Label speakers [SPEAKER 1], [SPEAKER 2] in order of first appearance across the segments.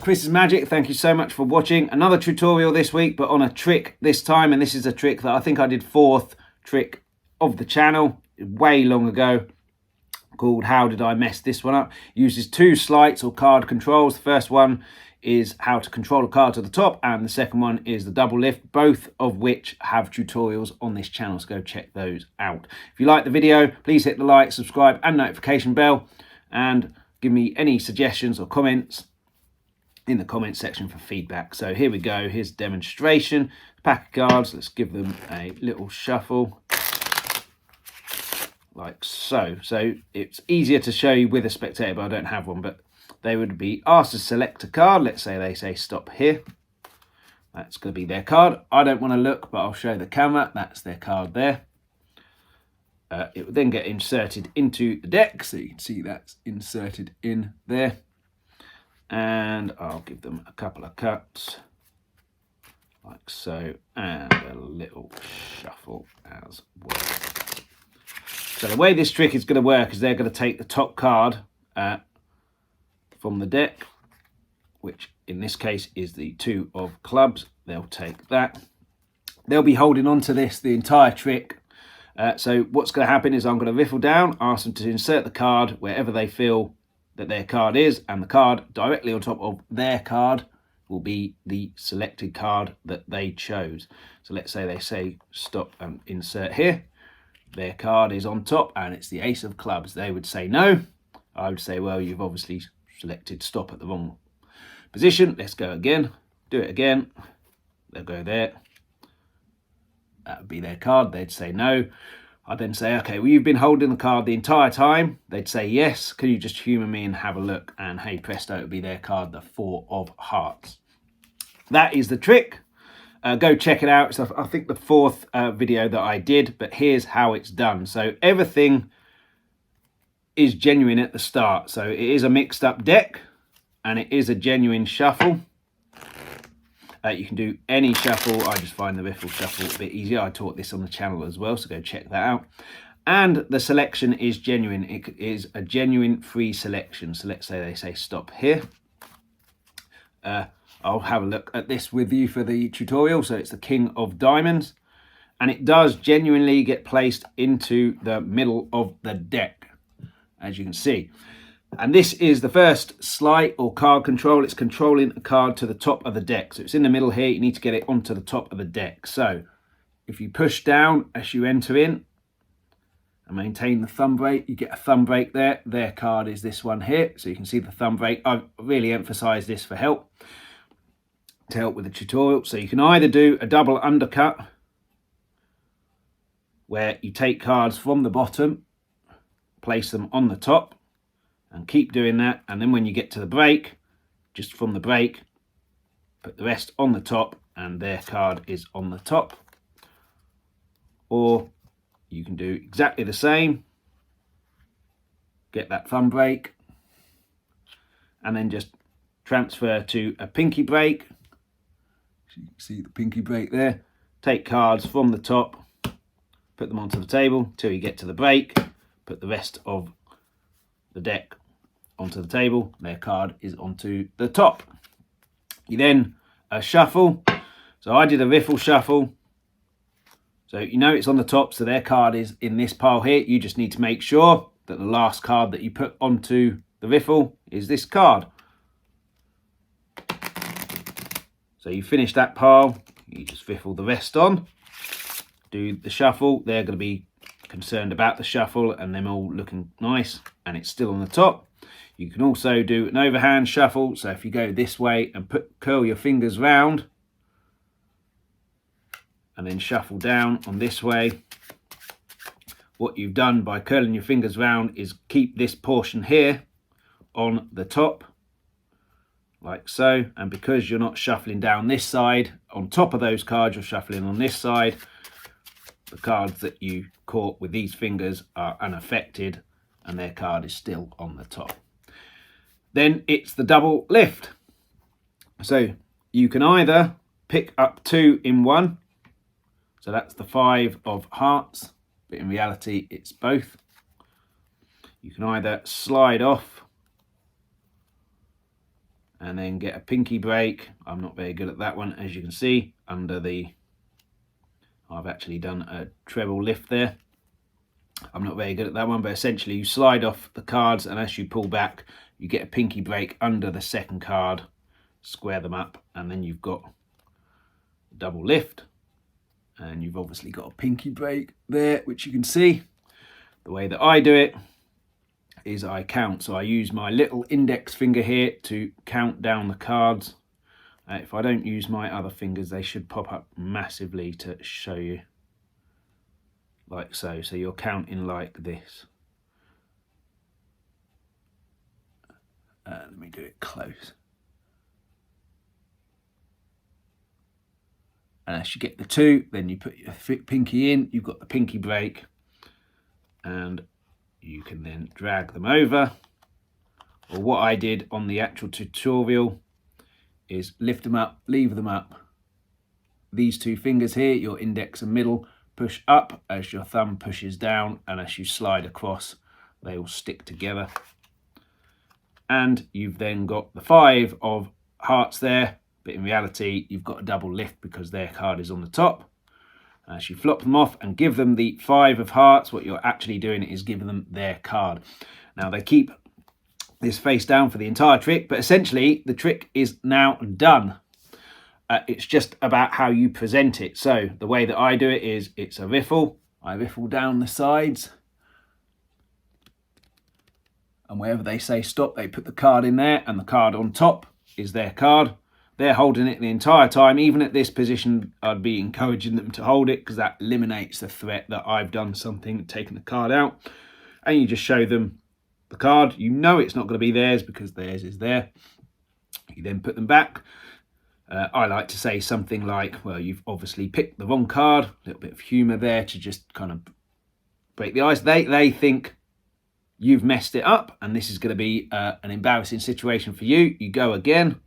[SPEAKER 1] Chris's Magic. Thank you so much for watching. Another tutorial this week, but on a trick this time. And this is a trick that I think I did 4th trick of the channel way long ago, called How Did I Mess This One Up? Uses 2 sleights or card controls. The first one is how to control a card to the top, and the second one is the double lift, both of which have tutorials on this channel, so go check those out. If you like the video, please hit the like, subscribe and notification bell, and give me any suggestions or comments in the comment section for feedback. So here we go, here's a demonstration. Pack of cards, let's give them a little shuffle like so. So it's easier to show you with a spectator, but I don't have one. But they would be asked to select a card. Let's say they say stop here. That's going to be their card. I don't want to look, but I'll show the camera. That's their card there. It would then get inserted into the deck. So you can see that's inserted in there. And I'll give them a couple of cuts like so, and a little shuffle as well. So the way this trick is going to work is they're going to take the top card from the deck, which in this case is the 2 of clubs. They'll take that. They'll be holding on to this the entire trick. So what's going to happen is I'm going to riffle down, ask them to insert the card wherever they feel that their card is, and the card directly on top of their card will be the selected card that they chose. So let's say they say stop and insert here. Their card is on top and it's the ace of clubs. They would say no. I would say, well, you've obviously selected stop at the wrong position. Let's go again. Do it again. They'll go there. That would be their card. They'd say no. I'd then say, okay, well, you've been holding the card the entire time. They'd say yes. Can you just humour me and have a look? And hey presto, it would be their card, the 4 of hearts. That is the trick. Go check it out. It's, I think, the 4th video that I did, but here's how it's done. So everything is genuine at the start. So it is a mixed up deck and it is a genuine shuffle. You can do any shuffle. I just find the riffle shuffle a bit easier. I taught this on the channel as well, so go check that out. And the selection is genuine. It is a genuine free selection. So let's say they say stop here. I'll have a look at this with you for the tutorial. So it's the King of Diamonds, and it does genuinely get placed into the middle of the deck, as you can see. And this is the first sleight or card control. It's controlling a card to the top of the deck. So it's in the middle here. You need to get it onto the top of the deck. So if you push down as you enter in and maintain the thumb brake, you get a thumb brake there. Their card is this one here. So you can see the thumb brake. I've really emphasized this for help, to help with the tutorial. So you can either do a double undercut, where you take cards from the bottom, place them on the top, and keep doing that. And then when you get to the break, just from the break, put the rest on the top and their card is on the top. Or you can do exactly the same, get that thumb break, and then just transfer to a pinky break. So you can see the pinky break there. Take cards from the top, put them onto the table till you get to the break, put the rest of the deck onto the table. Their card is onto the top. You then shuffle. So I did a riffle shuffle. So you know it's on the top, so their card is in this pile here. You just need to make sure that the last card that you put onto the riffle is this card. So you finish that pile, you just riffle the rest on, do the shuffle. They're going to be concerned about the shuffle and them all looking nice, and it's still on the top. You can also do an overhand shuffle. So if you go this way and curl your fingers round and then shuffle down on this way, what you've done by curling your fingers round is keep this portion here on the top, like so. And because you're not shuffling down this side on top of those cards, you're shuffling on this side. The cards that you caught with these fingers are unaffected and their card is still on the top. Then it's the double lift. So you can either pick up 2 in one. So that's the 5 of hearts, but in reality it's both. You can either slide off and then get a pinky break. I'm not very good at that one, as you can see. I've actually done a treble lift there. I'm not very good at that one, but essentially you slide off the cards, and as you pull back, you get a pinky break under the second card, square them up, and then you've got a double lift, and you've obviously got a pinky break there, which you can see. The way that I do it is I count. So I use my little index finger here to count down the cards. If I don't use my other fingers, they should pop up massively to show you. Like so. So you're counting like this. Let me do it close. And as you get the 2, then you put your pinky in, you've got the pinky break, and you can then drag them over. Or what I did on the actual tutorial is lift them up, lever them up. These 2 fingers here, your index and middle, push up as your thumb pushes down, and as you slide across, they will stick together. And you've then got the 5 of hearts there, but in reality, you've got a double lift because their card is on the top. As you flop them off and give them the 5 of hearts, what you're actually doing is giving them their card. Now they keep this face down for the entire trick, but essentially the trick is now done. It's just about how you present it. So the way that I do it is it's a riffle. I riffle down the sides, and wherever they say stop, they put the card in there, and the card on top is their card. They're holding it the entire time. Even at this position, I'd be encouraging them to hold it because that eliminates the threat that I've done something, taken the card out. And you just show them the card. You know it's not going to be theirs because theirs is there. You then put them back. I like to say something like, well, you've obviously picked the wrong card. A little bit of humour there to just kind of break the ice. They think you've messed it up and this is going to be an embarrassing situation for you. You go again.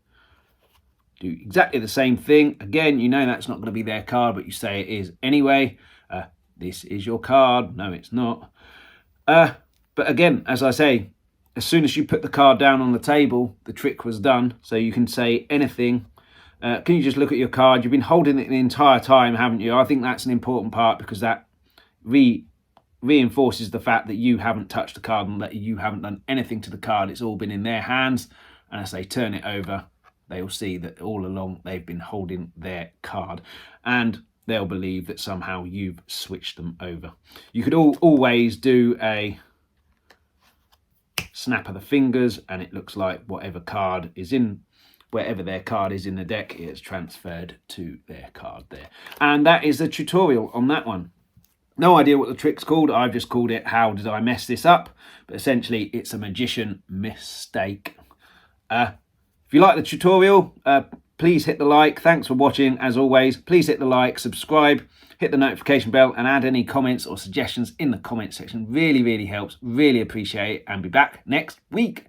[SPEAKER 1] Do exactly the same thing. Again, you know that's not going to be their card, but you say it is anyway. This is your card. No, it's not. But again, as I say, as soon as you put the card down on the table, the trick was done. So you can say anything. Can you just look at your card? You've been holding it the entire time, haven't you? I think that's an important part because that reinforces the fact that you haven't touched the card and that you haven't done anything to the card. It's all been in their hands. And as they turn it over, they will see that all along they've been holding their card, and they'll believe that somehow you've switched them over. You could always do a snap of the fingers, and it looks like whatever card is in, wherever their card is in the deck, it's transferred to their card there. And that is the tutorial on that one. No idea what the trick's called. I've just called it How Did I Mess This Up? But essentially, it's a magician mistake. If you like the tutorial, please hit the like. Thanks for watching. As always, please hit the like, subscribe, hit the notification bell, and add any comments or suggestions in the comment section. Really, really helps. Really appreciate it. And be back next week.